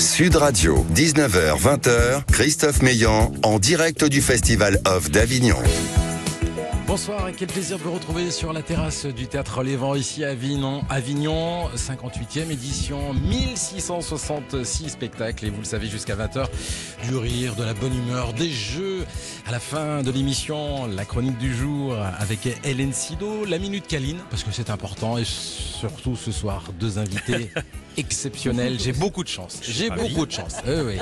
Sud Radio, 19h-20h, Christophe Meillan, en direct du Festival Off d'Avignon. Bonsoir et quel plaisir de vous retrouver sur la terrasse du Théâtre Les Vents ici à Avignon, 58e édition, 1666 spectacles et vous le savez jusqu'à 20h, du rire, de la bonne humeur, des jeux. À la fin de l'émission, la chronique du jour avec Hélène Sido, la Minute Câline, parce que c'est important et surtout ce soir, deux invités exceptionnels. J'ai beaucoup de chance, oui.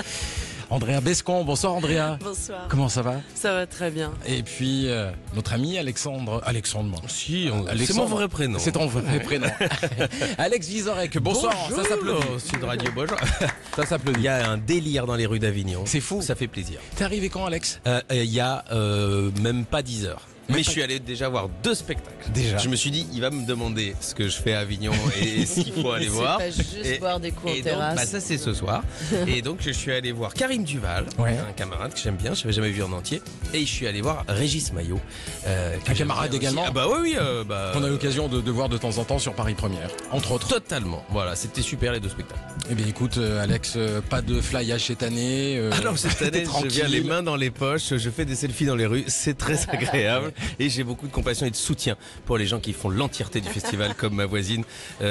Andrea Bescon, bonsoir Andrea. Bonsoir. Comment ça va? Ça va très bien. Et puis notre ami Alexandre, Si, Alexandre. c'est mon vrai prénom. C'est ton vrai prénom. Alex Vizorek, bonsoir. Bonjour. Ça s'applaudit. Sud Radio, bonjour. Ça s'applaudit. Il y a un délire dans les rues d'Avignon. C'est fou. Ça fait plaisir. T'es arrivé quand, Alex? Il y a même pas 10 heures. Mais je suis allé déjà voir 2 spectacles. Déjà. Je me suis dit, il va me demander ce que je fais à Avignon et ce qu'il faut aller voir. C'est pas juste boire des coups en donc, terrasse. ça c'est ce soir. Et donc je suis allé voir Karim Duval, un camarade que j'aime bien, je n'avais jamais vu en entier. Et je suis allé voir Régis Maillot. Un camarade également. Ah bah oui. Qu'on a l'occasion de voir de temps en temps sur Paris Première, entre autres. Totalement. Voilà, c'était super les 2 spectacles. Eh bien écoute, Alex, pas de flyage cette année. Alors cette année, je viens les mains dans les poches, je fais des selfies dans les rues, c'est très agréable. Et j'ai beaucoup de compassion et de soutien pour les gens qui font l'entièreté du festival comme ma voisine.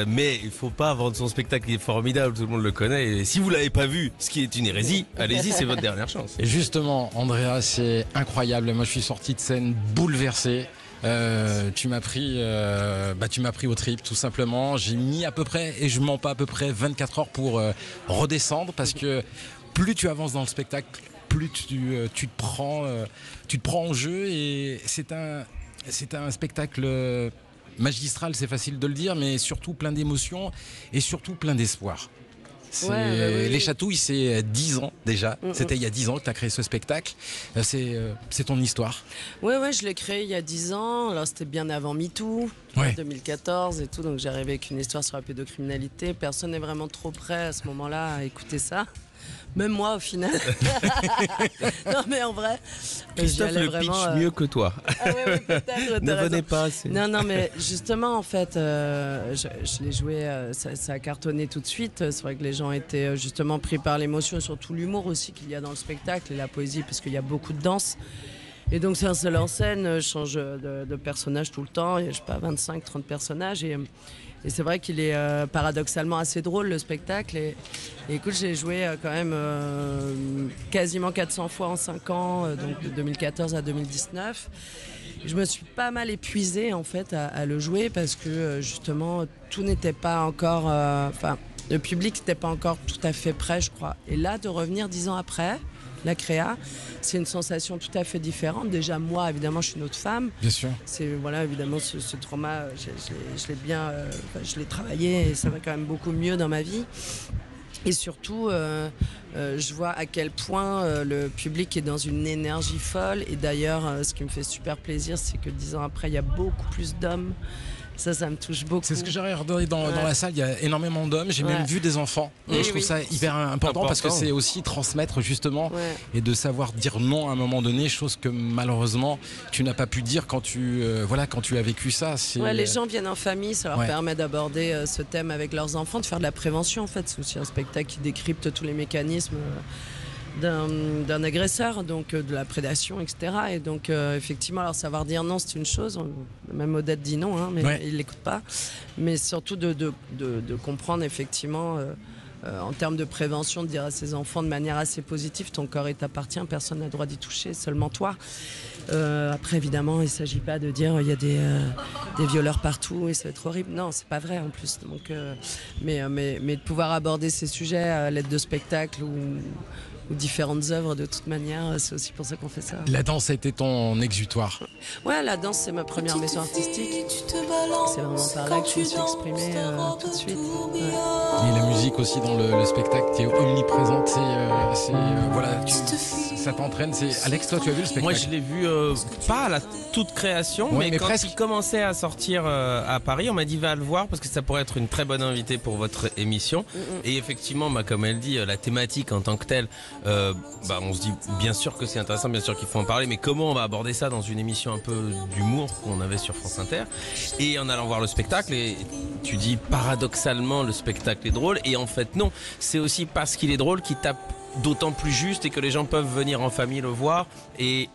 Mais il faut pas vendre son spectacle, il est formidable, tout le monde le connaît. Et si vous l'avez pas vu, ce qui est une hérésie, allez-y, c'est votre dernière chance. Et justement, Andrea, c'est incroyable. Moi, je suis sorti de scène bouleversé. Tu m'as pris au trip tout simplement. J'ai mis à peu près, et je mens pas, à peu près 24 heures pour redescendre parce que plus tu avances dans le spectacle, plus tu te prends en jeu et c'est un spectacle magistral, c'est facile de le dire, mais surtout plein d'émotions et surtout plein d'espoir. Oui. Les Chatouilles, c'est 10 ans déjà. C'était il y a 10 ans que tu as créé ce spectacle. C'est ton histoire. Oui, je l'ai créé il y a 10 ans. Alors c'était bien avant MeToo, en 2014 et tout. Donc j'arrivais avec une histoire sur la pédocriminalité. Personne n'est vraiment trop prêt à ce moment-là à écouter ça. Même moi au final. Non mais en vrai, Christophe le pitch mieux que toi. Ah oui, peut-être. Ne venez pas. Non mais justement en fait, je l'ai joué, ça a cartonné tout de suite. C'est vrai que les gens étaient justement pris par l'émotion, surtout l'humour aussi qu'il y a dans le spectacle et la poésie parce qu'il y a beaucoup de danse. Et donc c'est un seul en scène, je change de personnage tout le temps, il y a je sais pas 25-30 personnages et c'est vrai qu'il est paradoxalement assez drôle le spectacle et écoute j'ai joué quand même quasiment 400 fois en 5 ans, donc de 2014 à 2019. Je me suis pas mal épuisée en fait à le jouer parce que justement tout n'était pas encore, le public n'était pas encore tout à fait prêt je crois. Et là de revenir 10 ans après, la créa, c'est une sensation tout à fait différente. Déjà moi, évidemment, je suis une autre femme. Bien sûr. C'est voilà, évidemment, ce trauma, je l'ai bien, je l'ai travaillé et ça va quand même beaucoup mieux dans ma vie. Et surtout, je vois à quel point le public est dans une énergie folle. Et d'ailleurs, ce qui me fait super plaisir, c'est que 10 ans après, il y a beaucoup plus d'hommes. Ça me touche beaucoup. C'est ce que j'aurais regardé dans la salle. Il y a énormément d'hommes. J'ai même vu des enfants. Et je trouve ça hyper important parce que c'est aussi transmettre justement et de savoir dire non à un moment donné, chose que malheureusement tu n'as pas pu dire quand tu as vécu ça. Les gens viennent en famille, ça leur permet d'aborder ce thème avec leurs enfants, de faire de la prévention en fait. C'est aussi un spectacle qui décrypte tous les mécanismes d'un agresseur, donc de la prédation, etc. Et donc effectivement, alors savoir dire non, c'est une chose. Même Odette dit non, hein, mais il l'écoute pas. Mais surtout de comprendre effectivement, en termes de prévention, de dire à ses enfants de manière assez positive, ton corps t'appartient, personne n'a le droit d'y toucher, seulement toi. Après, évidemment, il ne s'agit pas de dire il y a des violeurs partout et ça va être horrible. Non, c'est pas vrai en plus. Donc, mais de pouvoir aborder ces sujets à l'aide de spectacles ou différentes œuvres de toute manière, c'est aussi pour ça qu'on fait ça. La danse a été ton exutoire. Ouais, la danse c'est ma première maison artistique. C'est vraiment par là que je me suis exprimée tout de suite. Ouais. Et la musique aussi dans le spectacle qui est omniprésente, ça t'entraîne. Alex, toi tu as vu le spectacle? Moi je l'ai vu pas à la toute création, mais quand il commençait à sortir à Paris, on m'a dit va le voir parce que ça pourrait être une très bonne invitée pour votre émission. Et effectivement, comme elle dit, la thématique en tant que telle on se dit bien sûr que c'est intéressant, bien sûr qu'il faut en parler, mais comment on va aborder ça dans une émission un peu d'humour qu'on avait sur France Inter? Et en allant voir le spectacle, et tu dis paradoxalement le spectacle est drôle, et en fait non, c'est aussi parce qu'il est drôle qu'il tape d'autant plus juste et que les gens peuvent venir en famille le voir et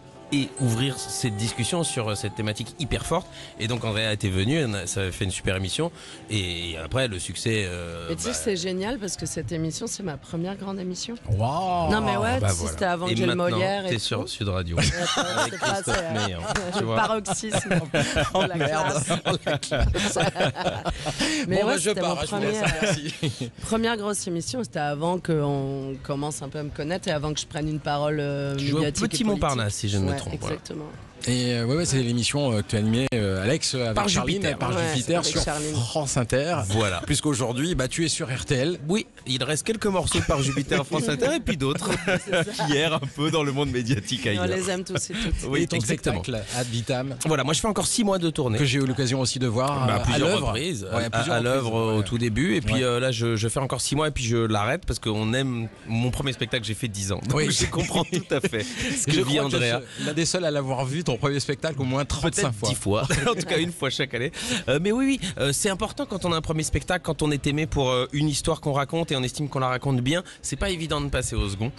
ouvrir cette discussion sur cette thématique hyper forte. Et donc Andrea était venue, ça avait fait une super émission, et après le succès... Mais tu sais que c'est génial parce que cette émission, c'est ma première grande émission. Waouh. Non mais ouais, voilà. c'était avant que Et j'ai le maintenant, Molière et t'es tout. sur Sud Radio. C'est pas, Christophe Meyer, tu vois. paroxysme de la classe. Mais Bon, ouais, bah, je c'était pars, mon je vous laisse. Merci. première grosse émission. C'était avant qu'on commence un peu à me connaître et avant que je prenne une parole Tu joues au médiatique Petit et politique. Montparnasse, si je ne me Ouais, trompe. Voilà. exactement. Et ouais, c'est l'émission que tu as animée, Alex, avec Par Charline, Jupiter. par Ouais, Jupiter avec sur Charline. France Inter. Voilà. Puisqu'aujourd'hui, tu es sur RTL. Oui, il reste quelques morceaux par Jupiter France Inter et puis d'autres qui errent un peu dans le monde médiatique On ailleurs. les aime tous et toutes. Oui, Et ton exactement. spectacle Ad Vitam, Voilà, moi je fais encore 6 mois de tournée. que j'ai eu l'occasion aussi de voir À à plusieurs l'œuvre. reprises, Ouais, à l'œuvre au ouais. tout début, et puis Ouais. là je fais encore 6 mois et puis je l'arrête parce qu'on aime mon premier spectacle, j'ai fait 10 ans. Donc Oui. je comprends tout à fait ce que Je vit crois que Andrea. l'un des seuls à l'avoir vu, ton premier spectacle, au moins 35 Peut-être fois. 10 fois, en tout cas une fois chaque année. Mais oui, c'est important quand on a un premier spectacle, quand on est aimé pour une histoire qu'on raconte et on estime qu'on la raconte bien, c'est pas évident de passer au second.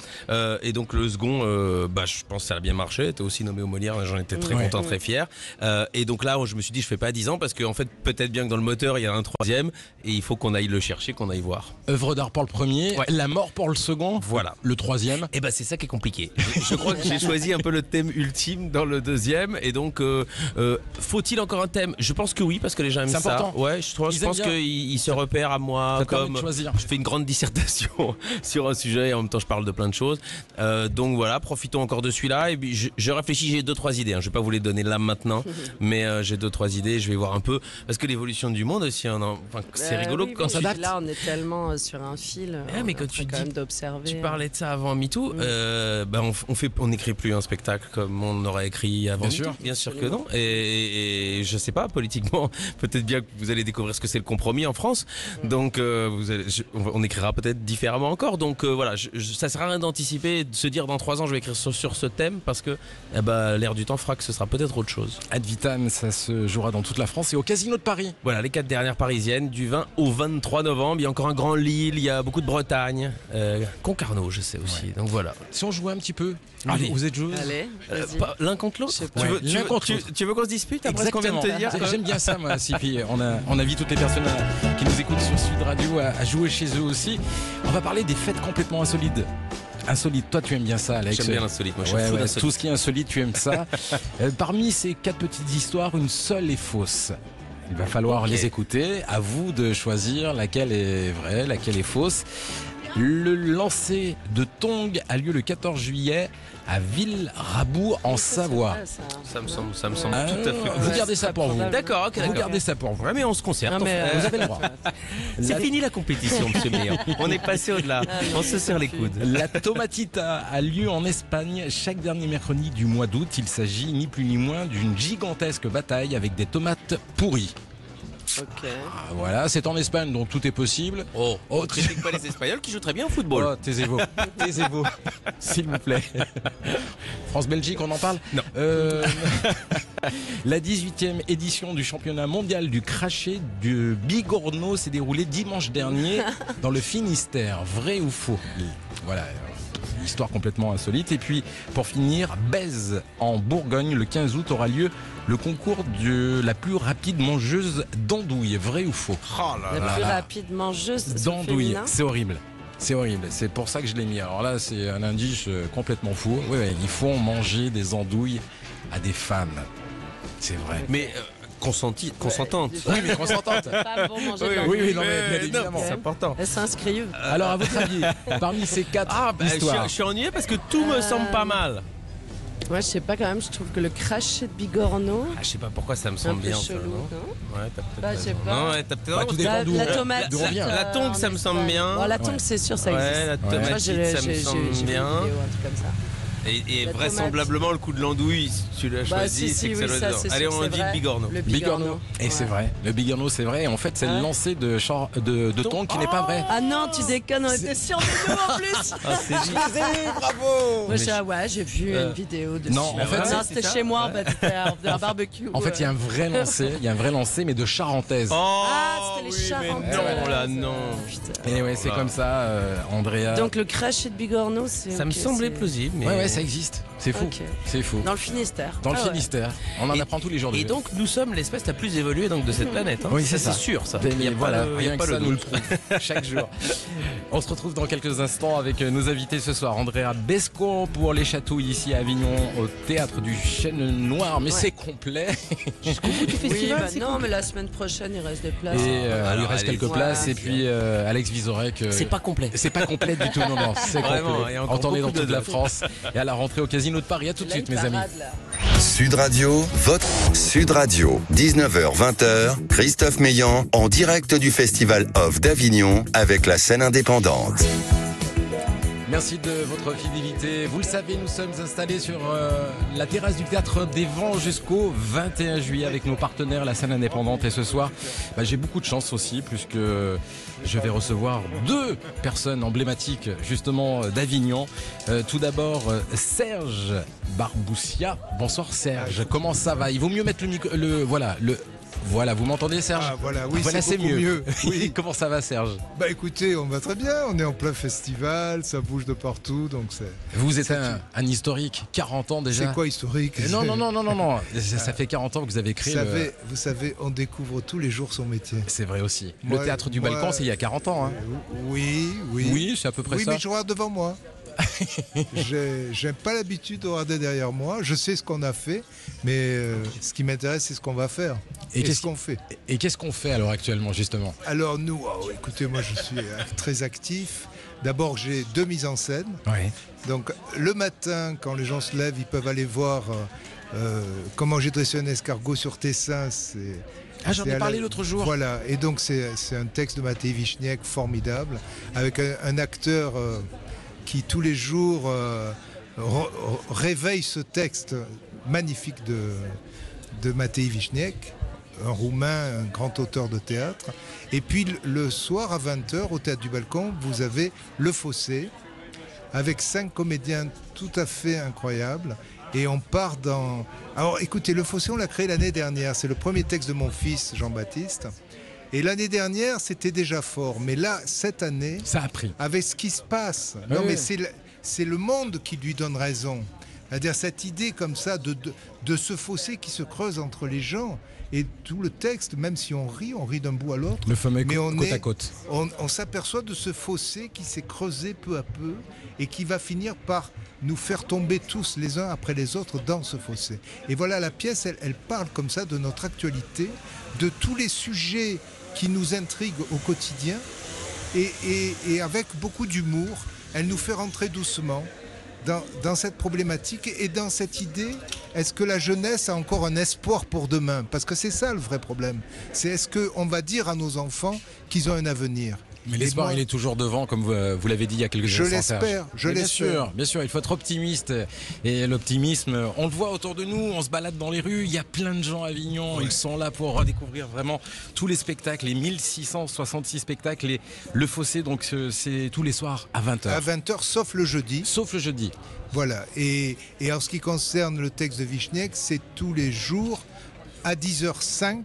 Et donc le second, je pense que ça a bien marché, t'es aussi nommé au Molière, j'en étais très Ouais. content, très fier. Et donc là, je me suis dit, je fais pas 10 ans parce qu'en fait, peut-être bien que dans le moteur, il y a un troisième et il faut qu'on aille le chercher, qu'on aille voir. Œuvre d'art pour le premier, Ouais. la mort pour le second, Voilà. le troisième. Et c'est ça qui est compliqué. Je crois que j'ai choisi un peu le thème ultime dans le deuxième. Et donc, faut-il encore un thème? Je pense que oui, parce que les gens aiment C'est ça. important. Ouais, je Ils aiment pense bien. qu'ils se repèrent à moi Ça permet comme de choisir. je fais une grande dissertation sur un sujet et en même temps je parle de plein de choses. Donc voilà, profitons encore de celui-là. Et puis je réfléchis, j'ai 2-3 idées. Je vais pas vous les donner là maintenant, mais j'ai 2-3 idées. Je vais voir un peu parce que l'évolution du monde aussi. C'est rigolo Oui, quand oui, ça date. Là, on est tellement sur un fil. Mais on quand est tu quand dis- même d'observer. Tu parlais de ça avant MeToo. On n'écrit plus un spectacle comme on aurait écrit avant. Bien MeToo. sûr. Bien sûr que non. Et je sais pas, politiquement, peut-être bien que vous allez découvrir ce que c'est le compromis en France. Donc on écrira peut-être différemment encore. Donc voilà, ça sert à rien d'anticiper, de se dire dans 3 ans je vais écrire sur ce thème parce que l'air du temps fera que ce sera peut-être autre chose. Ad Vitam, ça se jouera dans toute la France et au Casino de Paris. Voilà, les 4 dernières parisiennes du 20 au 23 novembre. Il y a encore un grand Lille, il y a beaucoup de Bretagne, Concarneau, je sais aussi. Donc voilà. Si on jouait un petit peu, Allez. vous êtes joué. Allez, vas-y. L'un contre l'autre. Je sais pas. Tu veux, Ouais, tu l'un veux- contre tu- l'autre. tu veux qu'on se dispute après ce qu'on vient de te dire quoi J'aime bien ça, moi aussi. Puis on invite toutes les personnes qui nous écoutent sur Sud Radio à jouer chez eux aussi. On va parler des fêtes complètement insolites. Insolite, toi tu aimes bien ça, Alex. J'aime bien l'insolite, moi je suis Ouais, fou ouais, d'insolite. tout ce qui est insolite, tu aimes ça. Parmi ces 4 petites histoires, une seule est fausse. Il va falloir Ok. les écouter. À vous de choisir laquelle est vraie, laquelle est fausse. Le lancer de Tongs a lieu le 14 juillet à Ville-Raboux en Savoie. Ça me semble Ah, tout à fait. vous Ouais, gardez c'est ça pour vous. probable. D'accord, ok, Vous d'accord. gardez ça pour vous. Ouais, mais on se concerte. Non, mais, Vous avez le droit. C'est La- fini la compétition, monsieur Meilleur. On est passé au-delà. On se serre les coudes. La tomatita a lieu en Espagne chaque dernier mercredi du mois d'août. Il s'agit ni plus ni moins d'une gigantesque bataille avec des tomates pourries. Ok. Ah, voilà, c'est en Espagne, donc tout est possible. Oh, Oh, critique pas les Espagnols qui jouent très bien au football. Oh, taisez-vous, taisez-vous, s'il vous plaît. France-Belgique, on en parle Non. La 18e édition du championnat mondial du crachet du Bigorneau s'est déroulée dimanche dernier dans le Finistère. Vrai ou faux? Voilà. Histoire complètement insolite. Et puis, pour finir, Bèze, en Bourgogne, le 15 août, aura lieu le concours de la plus rapide mangeuse d'andouille. Vrai ou faux? Oh là La là. plus rapide mangeuse D'andouille. féminin. C'est horrible. C'est horrible. C'est pour ça que je l'ai mis. Alors là, c'est un indice complètement fou. Oui, oui, il faut manger des andouilles à des femmes. C'est vrai. Mais consentante. Oui, mais consentante. Pas pour manger de Oui, l'andouille. oui, non, mais bien évidemment. c'est important. Elles s'inscrivent. Alors, à votre avis, parmi ces 4 Je histoires, suis ennuyé parce que tout me semble pas mal. Moi, je sais pas quand même, je trouve que le crachet de Bigorneau, Je sais pas pourquoi ça me un semble peu bien. ça, chelou, non non Ouais, t'as peut-être Bah, je sais raison. pas. Non, ouais, t'as peut-être Bah, raison. tout dépend d'où la on- tomate. d'où on vient. La tongue, ça me semble bien. Bon, la tongue, c'est sûr, ça existe. Ouais, la Moi, tomatite, ça me j'ai semble vu une bien. vidéo, un truc comme ça. Et La vraisemblablement, le coup de l'andouille, si tu l'as choisi, si, c'est que ça oui, doit ça, être dedans. c'est Allez, sûr, on c'est dit vrai. le bigorneau. Le Bigorneau. Et c'est vrai. Le bigorneau, c'est vrai. Et en fait, c'est le lancer de thon qui n'est pas vrai. Ah non, tu déconnes, on était sûrs de nous en plus. Ah, c'est génial. Bravo. Moi, j'ai vu une vidéo dessus. non, en fait, non, c'est c'était ça. chez moi, en fait, c'était un barbecue. En fait, il y a un vrai lancer, mais de charentaise. Ah, c'était les oui, mais Charentaises. non, là, non. Putain. Et ouais, c'est comme ça, Andrea. Donc le crash de bigorneau, c'est. Ça me ok, semblait c'est- plausible. Mais... Ouais, ça existe. C'est fou. Ok. C'est fou. Dans le Finistère. Dans le Ah ouais. Finistère. On en Et- apprend tous les jours. Et dessus. donc, nous sommes l'espèce la plus évoluée donc, de cette planète. Hein. Oui, c'est ça. C'est sûr, ça. Mais Il y a pas voilà, le- il y a rien pas que le ça nous le doute. prouve chaque jour. On se retrouve dans quelques instants avec nos invités ce soir. Andrea Bescon pour les chatouilles ici à Avignon au théâtre du Chêne Noir. Mais Ouais. c'est complet. Jusqu'au bout du Oui, festival, bah c'est non, cool. mais la semaine prochaine, il reste des places. Et il Alors, reste allez, quelques ouais. places. Et puis Alex Vizorek. C'est pas complet. C'est pas complet du tout, non, c'est Vraiment, complet. il y a encore En tournée dans beaucoup de toute la dates. France et à la rentrée au Casino de Paris. À tout de Là, suite, il mes amis. parade, là. Sud Radio, votre Sud Radio, 19h-20h, Christophe Meillan en direct du Festival Off d'Avignon avec la scène indépendante. Merci de votre fidélité. Vous le savez, nous sommes installés sur la terrasse du Théâtre des Vents jusqu'au 21 juillet avec nos partenaires, la scène indépendante. Et ce soir, j'ai beaucoup de chance aussi puisque je vais recevoir deux personnes emblématiques justement d'Avignon. Tout d'abord, Serge Barboussia. Bonsoir Serge, comment ça va? Il vaut mieux mettre le micro... Voilà, vous m'entendez Serge? Ah voilà, oui, Voilà, c'est beaucoup mieux. Oui. Comment ça va Serge? Bah écoutez, on va très bien, on est en plein festival, ça bouge de partout, donc Vous êtes un historique, 40 ans déjà. c'est quoi historique? Non. Ça fait 40 ans que vous avez créé Vous savez, on découvre tous les jours son métier. C'est vrai aussi. Moi- Le théâtre du moi- Balcon, c'est il y a 40 ans. Hein. Oui. Oui, c'est à peu près Oui, ça. mais je regarde devant moi. J'ai pas l'habitude de regarder derrière moi. Je sais ce qu'on a fait, mais ce qui m'intéresse, c'est ce qu'on va faire Et et qu'est-ce ce qu'on fait. Et qu'est-ce qu'on fait alors actuellement, justement? Alors nous, écoutez, moi je suis très actif. D'abord, j'ai 2 mises en scène. Oui. Donc le matin, quand les gens se lèvent, ils peuvent aller voir comment j'ai dressé un escargot sur Tessin. J'en ai parlé l'autre jour. Voilà, et donc c'est un texte de Mattei Vichniek formidable, avec un acteur qui tous les jours réveille ce texte magnifique de Mattei Vichniek, un Roumain, un grand auteur de théâtre. Et puis le soir à 20h, au Théâtre du Balcon, vous avez Le Fossé, avec 5 comédiens tout à fait incroyables. Et on part dans... Alors écoutez, Le Fossé, on l'a créé l'année dernière. C'est le premier texte de mon fils, Jean-Baptiste. Et l'année dernière, c'était déjà fort. Mais là, cette année, Ça a pris. avec ce qui se passe, Oui, non mais oui. c'est le monde qui lui donne raison. C'est-à-dire cette idée comme ça de ce fossé qui se creuse entre les gens. Et tout le texte, même si on rit d'un bout à l'autre. Le fameux Mais on côte est- à côte. On s'aperçoit de ce fossé qui s'est creusé peu à peu et qui va finir par nous faire tomber tous les uns après les autres dans ce fossé. Et voilà, la pièce, elle parle comme ça de notre actualité, de tous les sujets qui nous intriguent au quotidien et avec beaucoup d'humour, elle nous fait rentrer doucement dans cette problématique et dans cette idée, est-ce que la jeunesse a encore un espoir pour demain? Parce que c'est ça le vrai problème. C'est est-ce qu'on va dire à nos enfants qu'ils ont un avenir? Mais Et l'espoir, moi, il est toujours devant, comme vous l'avez dit il y a quelques Je instants. Serge. l'espère, je Mais l'espère. Bien sûr, il faut être optimiste. Et l'optimisme, on le voit autour de nous, on se balade dans les rues, il y a plein de gens à Avignon, Ouais. ils sont là pour redécouvrir vraiment tous les spectacles, les 1666 spectacles. Et le Fossé, donc c'est tous les soirs à 20h. à 20h, sauf le jeudi. Sauf le jeudi. Voilà. Et en ce qui concerne le texte de Vichniek, c'est tous les jours à 10h05,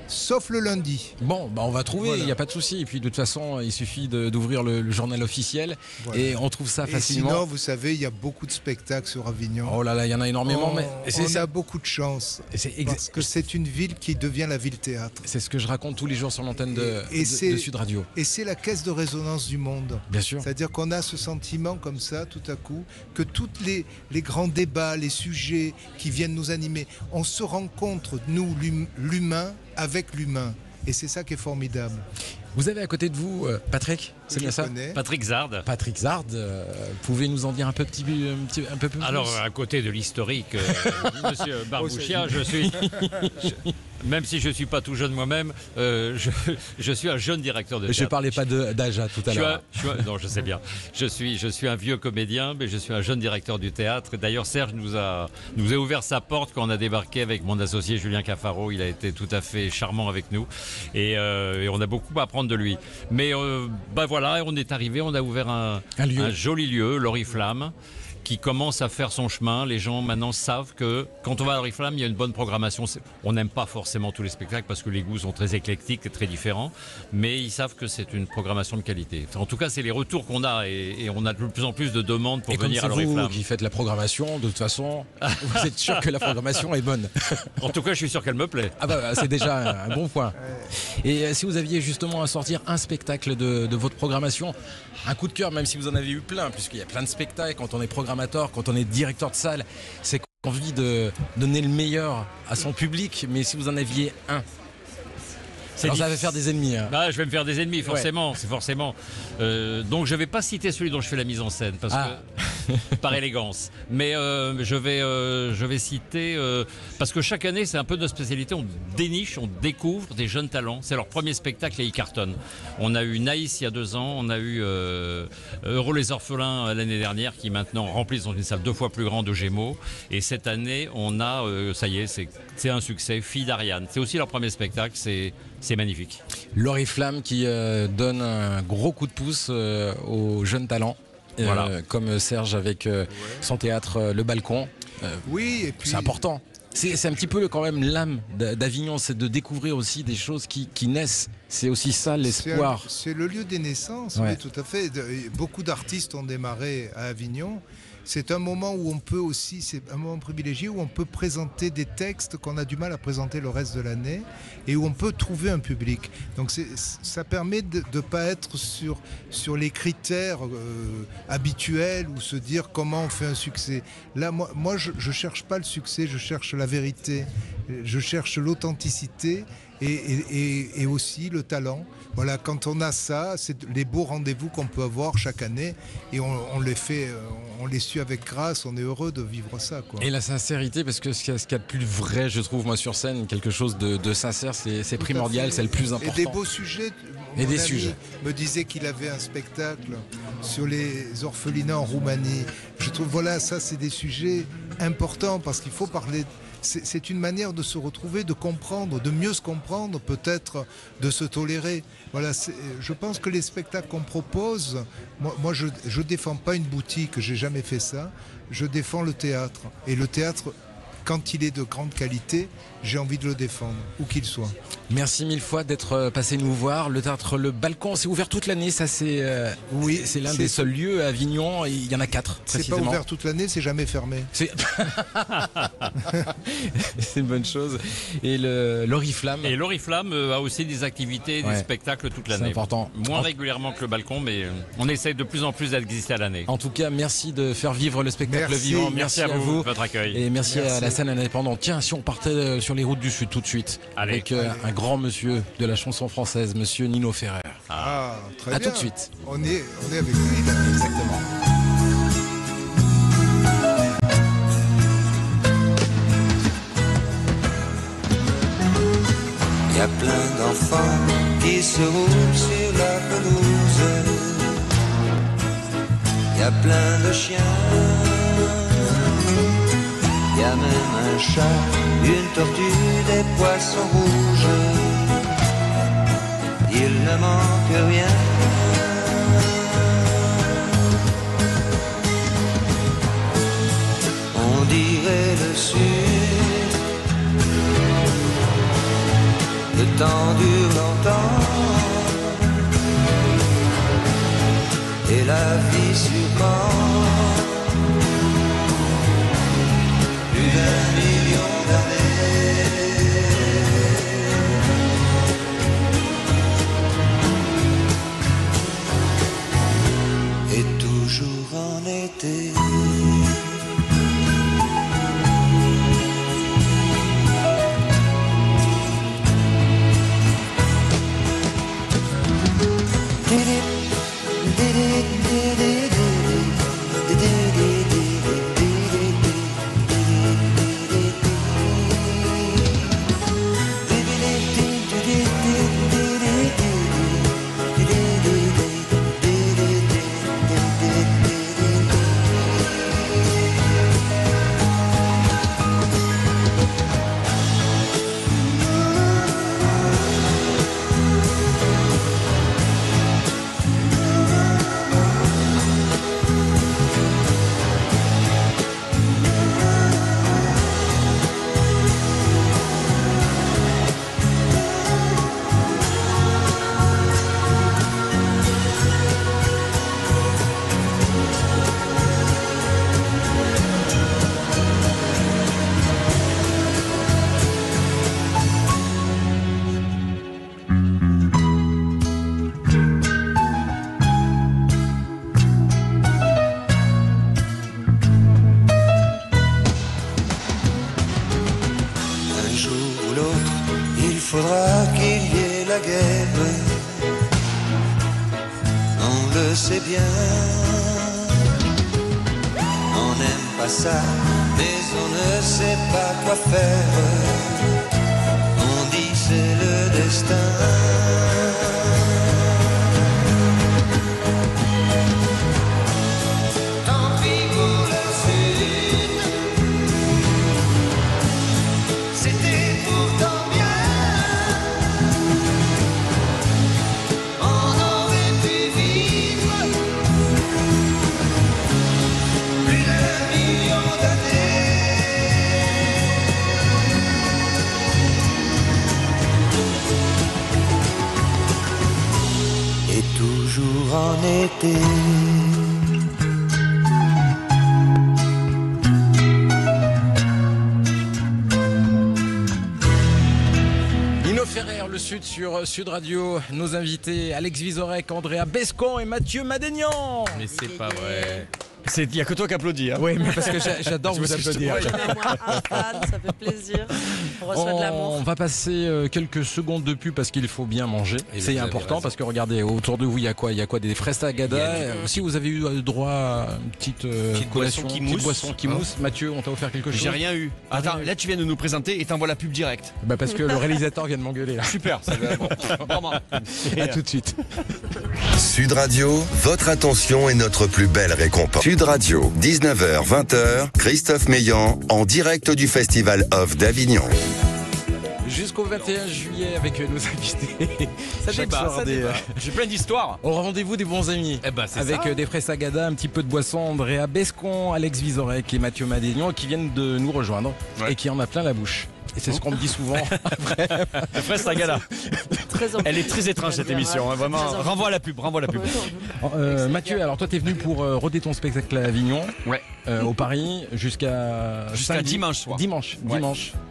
sauf le lundi. Bon, on va trouver, il Voilà. n'y a pas de souci. Et puis de toute façon, il suffit d'ouvrir le journal officiel Voilà. et on trouve ça Et facilement. sinon, vous savez, il y a beaucoup de spectacles sur Avignon. Oh là là, il y en a énormément. Mais On a beaucoup de chance. Parce que c'est une ville qui devient la ville-théâtre. c'est ce que je raconte tous les jours sur l'antenne de c'est- de Sud Radio. Et c'est la caisse de résonance du monde. Bien sûr. C'est-à-dire qu'on a ce sentiment comme ça, tout à coup, que tous les grands débats, les sujets qui viennent nous animer, on se rencontre, nous, l'humain, avec l'humain. Et c'est ça qui est formidable. Vous avez à côté de vous Patrick, c'est Je bien ça? connais. Patrick Zard. Patrick Zard, pouvez nous en dire un peu plus? Alors, à côté de l'historique, monsieur Barbouchia, je suis même si je ne suis pas tout jeune moi-même, je suis un jeune directeur de théâtre. Je ne parlais pas d'âge tout à l'heure. Non, je sais bien. Je suis un vieux comédien, mais je suis un jeune directeur du théâtre. D'ailleurs, Serge nous a ouvert sa porte quand on a débarqué avec mon associé Julien Cafaro. Il a été tout à fait charmant avec nous et on a beaucoup à apprendre de lui. Mais voilà, on est arrivé, on a ouvert un joli lieu, l'Oriflamme, qui commence à faire son chemin. Les gens maintenant savent que quand on va à l'Oriflamme, il y a une bonne programmation. On n'aime pas forcément tous les spectacles parce que les goûts sont très éclectiques et très différents, mais ils savent que c'est une programmation de qualité. En tout cas, c'est les retours qu'on a et on a de plus en plus de demandes pour venir à l'Oriflamme. Et comme c'est vous qui faites la programmation, de toute façon, vous êtes sûr que la programmation est bonne. En tout cas, je suis sûr qu'elle me plaît. Ah bah, c'est déjà un bon point. Et si vous aviez justement à sortir un spectacle de votre programmation, un coup de cœur, même si vous en avez eu plein, puisqu'il y a plein de spectacles, quand on est programmateur, quand on est directeur de salle, c'est qu'on a envie de donner le meilleur à son public, mais si vous en aviez un, alors ça va faire des ennemis. Hein. Ah, je vais me faire des ennemis, forcément. Ouais. C'est forcément. Donc je ne vais pas citer celui dont je fais la mise en scène, parce que par élégance. Mais je vais citer, parce que chaque année, c'est un peu notre spécialité, on déniche, on découvre des jeunes talents. C'est leur premier spectacle et ils cartonnent. On a eu Naïs il y a 2 ans, on a eu Heureux les orphelins l'année dernière, qui maintenant remplissent dans une salle 2 fois plus grande de Gémeaux. Et cette année, on a, ça y est, c'est un succès, Fille d'Ariane. C'est aussi leur premier spectacle, c'est magnifique. L'Oriflamme qui donne un gros coup de pouce aux jeunes talents, comme Serge avec son théâtre Le Balcon. Oui, et puis... C'est important. C'est un petit peu quand même l'âme d'Avignon, c'est de découvrir aussi des choses qui naissent. C'est aussi ça l'espoir. C'est le lieu des naissances, oui, tout à fait. Beaucoup d'artistes ont démarré à Avignon. C'est un moment où on peut aussi, c'est un moment privilégié où on peut présenter des textes qu'on a du mal à présenter le reste de l'année et où on peut trouver un public. Donc ça permet de ne pas être sur les critères habituels ou se dire comment on fait un succès. Là, moi je ne cherche pas le succès, je cherche la vérité, je cherche l'authenticité et aussi le talent. Voilà, quand on a ça, c'est les beaux rendez-vous qu'on peut avoir chaque année et on les fait, on les suit avec grâce, on est heureux de vivre ça, quoi. Et la sincérité, parce que ce qu'il y a de plus vrai, je trouve, moi, sur scène, quelque chose de sincère, c'est primordial, c'est le plus important. Et des beaux sujets. Et des ami sujets. Me disait qu'il avait un spectacle sur les orphelinats en Roumanie. Je trouve, voilà, ça, c'est des sujets importants parce qu'il faut parler. C'est une manière de se retrouver, de comprendre, de mieux se comprendre, peut-être de se tolérer. Voilà, je pense que les spectacles qu'on propose, moi je défends pas une boutique, j'ai jamais fait ça. Je défends le théâtre. Et le théâtre, quand il est de grande qualité, j'ai envie de le défendre, où qu'il soit. Merci mille fois d'être passé nous voir. Le théâtre Le Balcon, c'est ouvert toute l'année, ça c'est oui, c'est l'un des seuls lieux à Avignon, il y en a 4 précisément. C'est pas ouvert toute l'année, c'est jamais fermé. C'est une bonne chose. Et l'Oriflamme. Et l'Oriflamme a aussi des activités, des spectacles toute l'année. C'est important. Moins régulièrement que Le Balcon, mais on essaye de plus en plus d'exister à l'année. En tout cas, merci de faire vivre le spectacle vivant. Merci à vous de votre accueil. Et merci à la scène indépendante. Tiens, si on partait sur les routes du Sud tout de suite. Allez. Avec un grand monsieur de la chanson française, monsieur Nino Ferrer. Très à bien. tout de suite. On est avec lui là. Exactement. Il y a plein d'enfants qui se roulent sur la pelouse. Il y a plein de chiens. Il y a même un chat, une tortue, des poissons rouges. Il ne manque rien. On dirait le sud. Le temps dure longtemps. Et la vie surprend. Plus d'1 million d'années. Et toujours en été. bien. On n'aime pas ça, mais on ne sait pas quoi faire. On dit c'est le destin. Tant pis pour le sud, c'était pourtant bien. On aurait pu vivre plus d'un million d'années. Et toujours en été. Nino Ferrer, le Sud sur Sud Radio. Nos invités, Alex Vizorek, Andrea Bescon et Mathieu Madénian. Mais c'est pas vrai. Il n'y a que toi qui applaudis. Hein. Oui, mais parce que j'adore vous applaudir. Moi, un fan, ça fait plaisir. On reçoit de l'amour. On va passer quelques secondes de pub parce qu'il faut bien manger. Et C'est vous avez important raison. parce que regardez, autour de vous, il y a quoi? Il y a quoi? Des fraises tagada. Si vous avez eu droit à une petite collation, boisson qui petite mousse. boisson qui mousse. Mathieu, on t'a offert quelque chose? J'ai rien eu. Attends, là tu viens de nous présenter et t'envoies la pub direct. Bah parce que le réalisateur vient de m'engueuler là. Super, ça va. Vraiment. À tout de suite. Sud Radio, votre attention est notre plus belle récompense. Sud Radio, 19h, 20h, Christophe Meillan, en direct du Festival Off d'Avignon. Jusqu'au 21 juillet avec nos invités. Chaque soir, J'ai plein d'histoires. au rendez-vous des bons amis. Eh ben, c'est Avec ça. des fraises sagada, un petit peu de boisson, Andrea Bescon, Alex Vizorek et Mathieu Madénian qui viennent de nous rejoindre Ouais. et qui en a plein la bouche. Et c'est ce qu'on me dit souvent. La fraise Sagala. Elle est très étrange cette émission. Hein, vraiment. Renvoie la pub. Mathieu, alors toi t'es venu pour roder ton spectacle à Avignon, Ouais. au Paris, jusqu'à samedi. dimanche soir. Dimanche.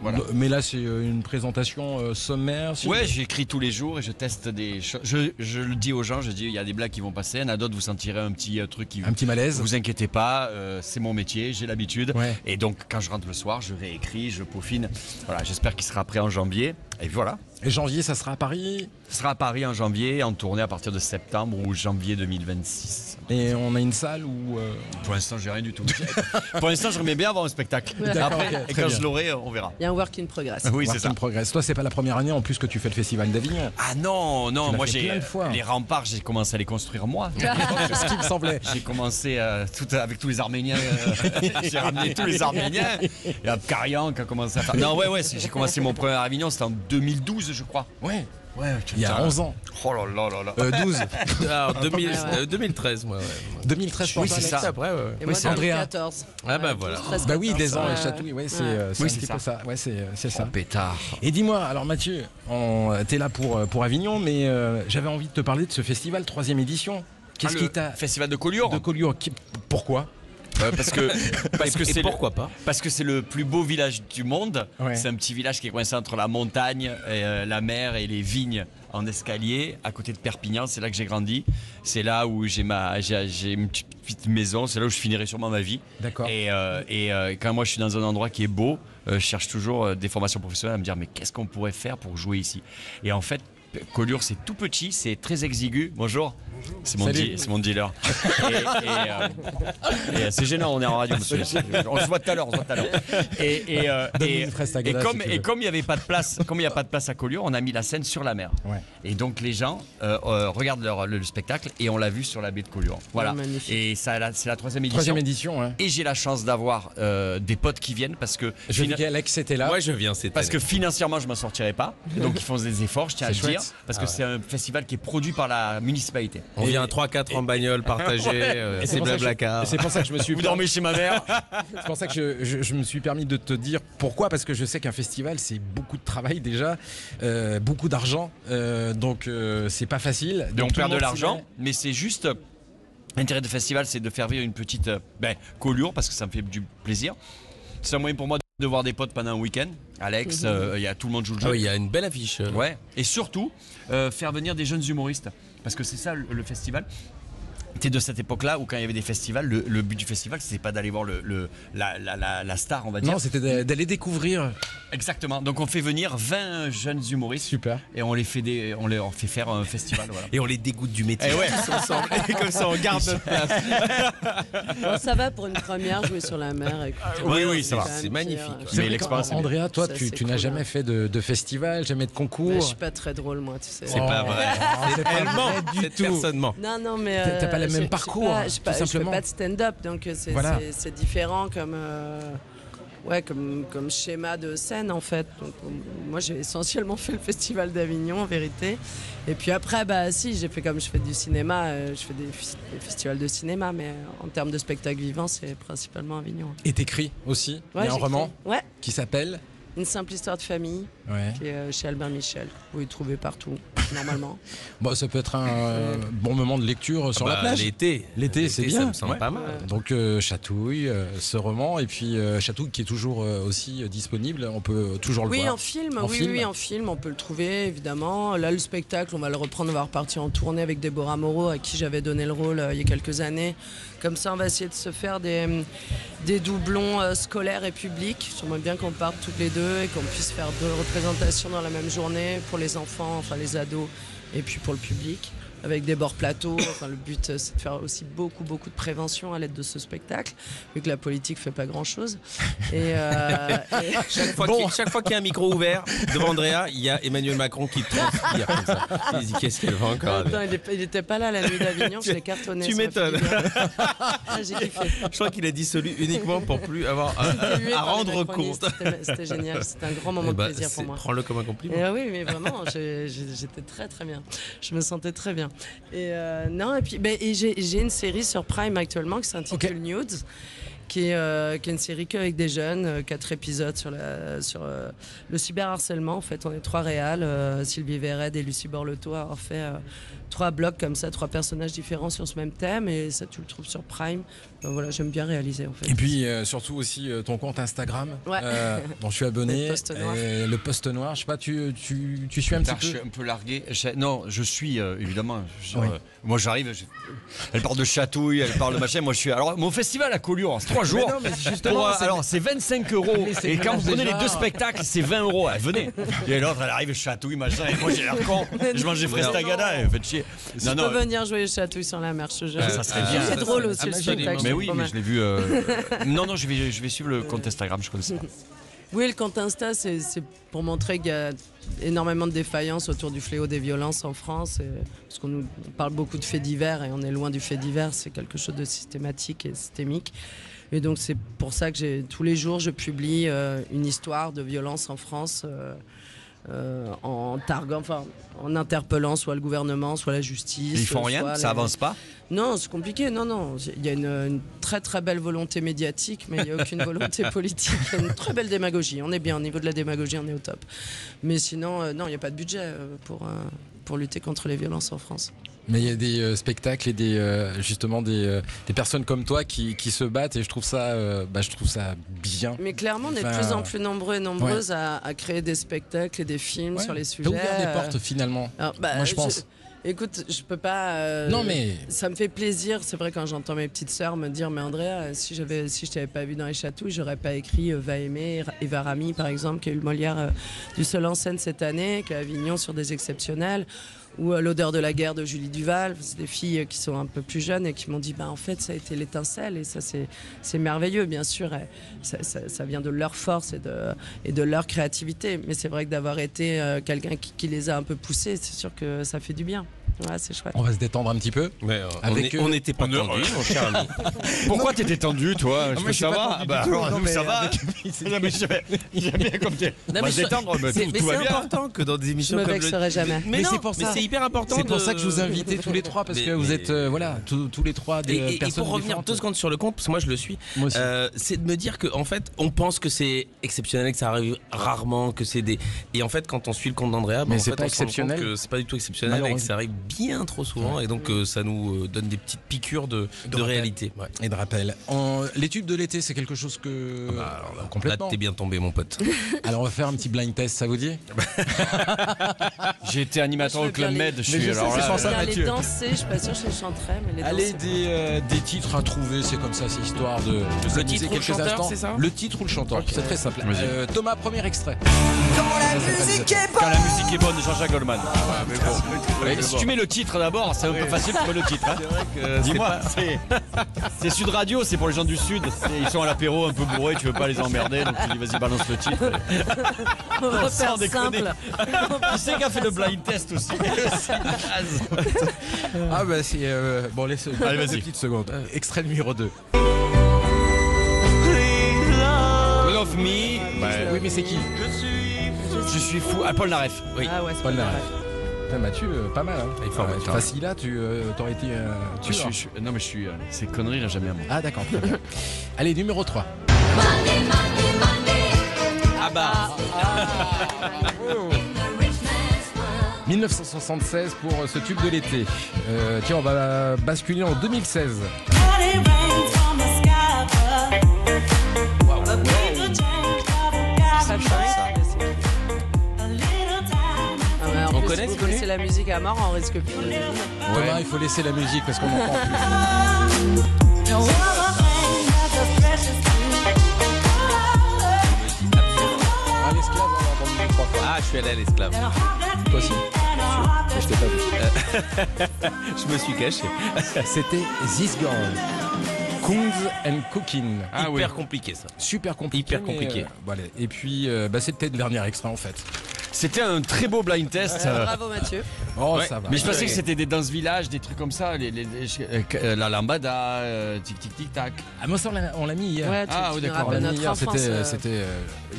Voilà. Mais là c'est une présentation sommaire. si- Ouais, j'écris tous les jours et je teste des choses. Je le dis aux gens, je dis il y a des blagues qui vont passer, il y en a d'autres vous sentirez un petit truc qui Un petit malaise. Vous inquiétez pas, c'est mon métier, j'ai l'habitude. Ouais. Et donc quand je rentre le soir, je réécris, je peaufine. Voilà, j'espère qu'il sera prêt en janvier. Et voilà. Et janvier ça sera à Paris. Ce sera à Paris en janvier, en tournée à partir de septembre ou janvier 2026. Et on a une salle où... Pour l'instant, j'ai rien du tout. Pour l'instant, j'aimerais bien avoir un spectacle. D'accord, Après, ok, et très quand bien. je l'aurai, on verra. Il y a un work in progress. Oui, c'est Work ça. in progress. Toi c'est pas la première année en plus que tu fais le festival d'Avignon. Ah non, Tu l'as moi fait j'ai plein de fois. les remparts, j'ai commencé à les construire moi. C'est ce qui me semblait. J'ai commencé avec tous les Arméniens. J'ai ramené tous les Arméniens. Et Abkarian qui a commencé à faire. Non, j'ai commencé mon premier à Avignon, c'était en 2012, je crois. Ouais. Ouais, Il y a 11 ans. Oh là là là là. 12. Ah, 2013, moi. Ouais. 2013 Oui, pour c'est toi, ça. Après, ouais. Et moi, c'est Andrea. 2014. Ah bah voilà. Bah oui, des ans Ouais. et chatouille, ouais, c'est Ouais. un Oui, petit c'est peu ça. Ouais, c'est ça. Pétard. Et dis-moi, alors Mathieu, t'es là pour Avignon, mais j'avais envie de te parler de ce festival 3e édition. Qu'est-ce qui t'a... Festival de Collioure. De Collioure, pourquoi? Parce que c'est pourquoi pas? Parce que c'est le plus beau village du monde. Ouais. C'est un petit village qui est coincé entre la montagne, la mer et les vignes en escalier, à côté de Perpignan. C'est là que j'ai grandi. C'est là où j'ai une petite maison. C'est là où je finirai sûrement ma vie. D'accord. Et quand moi je suis dans un endroit qui est beau, je cherche toujours des formations professionnelles à me dire mais qu'est-ce qu'on pourrait faire pour jouer ici? Et en fait, Collioure, c'est tout petit, c'est très exigu. Bonjour. C'est mon, Salut. c'est mon dealer. Et c'est gênant, on est en radio, monsieur. On se voit tout à l'heure. Donne-lui une fraise Tagada, si tu veux. Comme il n'y avait pas de place, comme il n'y a pas de place à Collioure, on a mis la scène sur la mer. Ouais. Et donc les gens regardent le spectacle et on l'a vu sur la baie de Collioure. Voilà. magnifique. Et ça, c'est la 3e édition. 3e édition, hein. Et j'ai la chance d'avoir des potes qui viennent parce que Je dis qu'Alex était là. Moi, je viens cette parce année. que financièrement je m'en sortirai pas. Donc ils font des efforts, je tiens à C'est le dire, chouette. parce que c'est un festival qui est produit par la municipalité. On vient 3-4 en bagnole partagée, Et c'est pour ça que blablacar. et c'est pour ça que je me suis Vous dormez chez ma mère. C'est pour ça que je me suis permis de te dire pourquoi, parce que je sais qu'un festival c'est beaucoup de travail déjà, beaucoup d'argent, donc c'est pas facile. Et Donc, on tout perd le de monde s'y l'argent, met. mais c'est juste. L'intérêt du festival, c'est de faire vivre une petite Collioure parce que ça me fait du plaisir. C'est un moyen pour moi de voir des potes pendant un week-end. Alex, il y a tout le monde joue le jeu. Ah oui, il y a une belle affiche. Ouais. Et surtout, faire venir des jeunes humoristes. Parce que c'est ça le festival. T'es de cette époque-là où quand il y avait des festivals, le but du festival, c'était pas d'aller voir la star, on va dire. Non, c'était d'aller découvrir. Exactement. Donc on fait venir 20 jeunes humoristes. Super. Et on les fait faire un festival. Voilà. Et on les dégoûte du métier. Et ouais. Tous ensemble. Et comme ça, on garde notre place. Bon, ça va pour une première, jouer sur la mer. Écoutez, Oui, ça va. quand même C'est magnifique. pire. C'est Mais vrai l'expérience, qu'en- Andrea, toi, Ça, tu c'est n'as cool, jamais hein. fait de festival, jamais de concours. Mais je suis pas très drôle, moi, tu sais. C'est pas vrai. C'est pas Elle ment. vrai du Cette tout. personne ment. Non, mais. T'as pas le même je- parcours, je tout simplement. fais pas de stand-up, donc Voilà. c'est différent comme schéma de scène, en fait. Donc, moi, j'ai essentiellement fait le Festival d'Avignon, en vérité. Et puis après, si, j'ai fait comme je fais du cinéma, je fais des festivals de cinéma, mais en termes de spectacle vivant, c'est principalement Avignon. Et t'écris aussi. Il y a un j'écris. roman Ouais, qui s'appelle. Une simple histoire de famille, Ouais. qui est chez Albert Michel. Vous le trouvez partout, normalement. Bon, ça peut être un bon moment de lecture sur la plage. L'été, c'est ça bien. me semble Ouais. pas mal. Donc Chatouille, ce roman, et puis Chatouille qui est toujours aussi disponible, on peut toujours le Oui, voir. en film, En film. oui, en film, on peut le trouver, évidemment. Là, le spectacle, on va le reprendre, on va repartir en tournée avec Déborah Moreau, à qui j'avais donné le rôle il y a quelques années. Comme ça, on va essayer de se faire des doublons scolaires et publics. J'aimerais bien qu'on parte toutes les deux et qu'on puisse faire 2 représentations dans la même journée pour les enfants, enfin les ados, et puis pour le public, avec des bords plateaux. Enfin, le but, c'est de faire aussi beaucoup de prévention à l'aide de ce spectacle, vu que la politique fait pas grand-chose. Chaque fois qu'il y a un micro ouvert devant Andrea, il y a Emmanuel Macron qui transpire comme ça. Il se dit qu'est-ce qu'elle va encore Attends, il était pas là la nuit d'Avignon, je l'ai cartonné. Tu ça m'a fait m'étonnes. du bien. Ah, j'ai kiffé. Je crois qu'il a dissolu uniquement pour plus avoir Élué à par les rendre macronistes, compte. C'était génial, c'était un grand moment de plaisir pour moi. Prends-le comme un compliment. Et oui, mais vraiment, j'étais très bien. Je me sentais très bien. Et j'ai une série sur Prime actuellement qui s'intitule Nudes, qui est une série qu'avec des jeunes, 4 épisodes sur le cyberharcèlement. En fait, on est 3 réals, Sylvie Vered et Lucie Borleto, à avoir fait 3 blocs comme ça, 3 personnages différents sur ce même thème, et ça tu le trouves sur Prime. Donc voilà, j'aime bien réaliser en fait. Et puis surtout aussi ton compte Instagram, Ouais. dont je suis abonné. Le Poste Noir. Le Poste Noir, je sais pas, tu suis un petit Je suis peu. un peu largué. Non, je suis évidemment. Oui. Moi, j'arrive. Elle parle de chatouille, elle parle de machin. Moi, je suis. Alors, mon festival à Collioure, c'est 3 jours. non, mais justement, Alors, c'est 25 €. Mais c'est Et quand bien, vous prenez déjà. les 2 spectacles, c'est 20 €. Venez. Et l'autre, elle arrive, chatouille, machin. Et moi, j'ai l'air con. Je mange des fraises tagada. Et faites chier. Tu peux venir jouer les chatouilles sur la mer, je te jure. Ça serait bien. C'est drôle ça, aussi le absolument. spectacle. Mais je oui, te mais promets. je l'ai vu. Non, je vais suivre le compte Instagram. Je connais ça. Oui, le compte Insta, c'est pour montrer qu'il y a énormément de défaillances autour du fléau des violences en France. Parce qu'on on parle beaucoup de faits divers et on est loin du fait divers. C'est quelque chose de systématique et systémique. Et donc c'est pour ça que tous les jours, je publie une histoire de violence en France. En targuant, en interpellant soit le gouvernement, soit la justice. Ils font rien, soit ça avance pas. Non, c'est compliqué. Non. Il y a une très très belle volonté médiatique, mais il n'y a aucune volonté politique. Il y a une très belle démagogie. On est bien au niveau de la démagogie, on est au top. Mais sinon, non, il n'y a pas de budget pour lutter contre les violences en France. Mais il y a des spectacles et justement des personnes comme toi qui se battent, et je trouve ça bien. Mais clairement, on est de Enfin, plus en plus nombreux et nombreuses à créer des spectacles et des films Ouais. sur les sujets. T'as ouvert des portes finalement. Alors, Moi, je pense. Écoute, je peux pas. Non, mais- ça me fait plaisir. C'est vrai quand j'entends mes petites sœurs me dire, mais Andrea, si je t'avais pas vu dans les chatouilles, j'aurais pas écrit Va aimer, Eva Rami par exemple, qui a eu le Molière du seul en scène cette année, qui est à Avignon sur des exceptionnels. Ou L'odeur de la guerre de Julie Duval. C'est des filles qui sont un peu plus jeunes et qui m'ont dit en fait ça a été l'étincelle, et ça c'est merveilleux, bien sûr. Ça vient de leur force et de leur créativité, mais c'est vrai que d'avoir été quelqu'un qui les a un peu poussés, c'est sûr que ça fait du bien. Ouais, c'est chouette. On va se détendre un petit peu. Mais Avec on n'était pas tendus, mon cher ami. Pourquoi t'étais tendu, toi? moi, je suis pas tendu du tout. Non, nous, mais ça va. avec- Non, mais j'aime bien comme t'es. On va se détendre, mais Mais tout va c'est bien. important que dans des Je émissions me comme vexerai jamais. Mais c'est non, pour ça. mais c'est hyper important. C'est pour de- ça que je vous ai invités tous les trois, parce que vous êtes tous les trois des Et personnes pour revenir différentes. 2 secondes sur le compte, parce que moi je le suis, Moi aussi. c'est de me dire qu'en fait, on pense que c'est exceptionnel, que ça arrive rarement, que c'est des. Et en fait, quand on suit le compte d'Andrea, Mais en c'est fait, pas on se rend compte exceptionnel. que c'est pas du tout exceptionnel et que ça arrive bien trop souvent et donc ça nous donne des petites piqûres de réalité. Ouais. Et de rappel. Les tubes de l'été, c'est quelque chose que... complètement. Là, t'es bien tombé, mon pote. Alors, on va faire un petit blind test, ça vous dit? J'ai été animateur au Club Med. Je suis alors là. Je vais aller danser, je suis pas sûre que je chanterai, mais les Allez, danser. des titres à trouver, c'est comme ça, c'est histoire de s'amuser quelques chanteur, instants. c'est ça? Le titre ou le chanteur, c'est très simple. Thomas, premier extrait. Quand la musique est bonne, Jean-Jacques Goldman. Si tu mets le titre d'abord, c'est un peu facile pour le titre. Hein. Dis-moi, c'est Sud Radio, c'est pour les gens du Sud. Ils sont à l'apéro un peu bourrés, tu veux pas les emmerder, donc tu dis vas-y balance le titre. On va faire Sans déconner. simple. Qui c'est qui a fait le blind test aussi? Ah bah c'est... bon, laisse Allez, vas-y. une petite seconde. Extrait numéro 2. Love Me. Oui, mais c'est qui? Je suis fou. Ah, Paul Naref. Oui. Ah ouais, c'est Paul pas Naref. Putain, Mathieu, pas mal. Hein. Il est fort, Mathieu. Facile là, tu t'aurais été... Non mais je suis. Ces conneries là, j'aime bien moi. Ah d'accord, très bien. Allez, numéro 3. Ah bah. 1976 pour ce tube de l'été. Tiens, on va basculer en 2016. On connaît, si vous laissez la musique à mort, on risque plus de deviner. Thomas, il faut laisser la musique parce qu'on n'entend plus. Ah, l'esclave, on l'a entendu 3 fois. Ah, je suis allé à l'esclave. Toi aussi. Mais je t'ai pas vu. Je me suis caché. C'était This Girl. Kunz and Cooking. Ah, hyper compliqué ça. Super compliqué. Hyper compliqué. Voilà. Et puis, c'était le dernier extrait en fait. C'était un très beau blind test. Bravo Mathieu. Oh, Ouais. ça va. Mais je pensais que c'était des danses village, des trucs comme ça, la lambada, tic tic tic tac. Ah, moi, ça, on l'a mis hier. Ouais, Ah, oui, tu nous d'accord. rappelles On l'a mis notre hier, enfance. c'était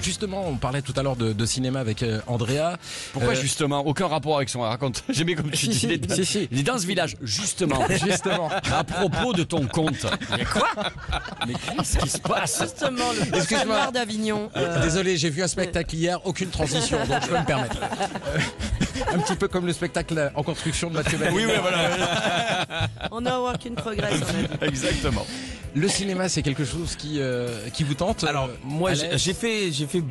justement, on parlait tout à l'heure de cinéma avec Andrea. Pourquoi justement? Aucun rapport avec son raconte. J'aimais comme tu dis les danses, Si. les danses village. Justement. Justement. À propos de ton compte. Mais quoi? Mais qu'est-ce qui se passe? Justement, le Excuse-moi. Boulevard d'Avignon. Désolé, j'ai vu un spectacle hier, aucune transition, donc je peux me permettre. Un petit peu comme le spectacle en construction de Mathieu Bellamy. Oui, voilà. On a work in progress, on a dit. Exactement. Le cinéma, c'est quelque chose qui vous tente? Alors moi Alex j'ai fait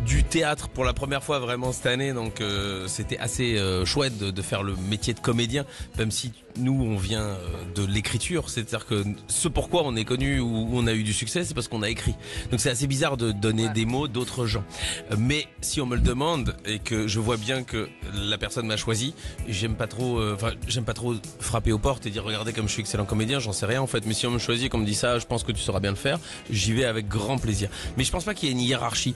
du théâtre pour la première fois vraiment cette année, donc c'était assez chouette de faire le métier de comédien, même si nous on vient de l'écriture, c'est-à-dire que ce pourquoi on est connu ou on a eu du succès, c'est parce qu'on a écrit. Donc c'est assez bizarre de donner des mots d'autres gens. Mais si on me le demande et que je vois bien que la personne m'a choisi, j'aime pas trop frapper aux portes et dire regardez comme je suis excellent comédien, j'en sais rien en fait. Mais si on me choisit, qu'on me dit ça, je pense que tu sauras bien le faire, j'y vais avec grand plaisir. Mais je pense pas qu'il y ait une hiérarchie.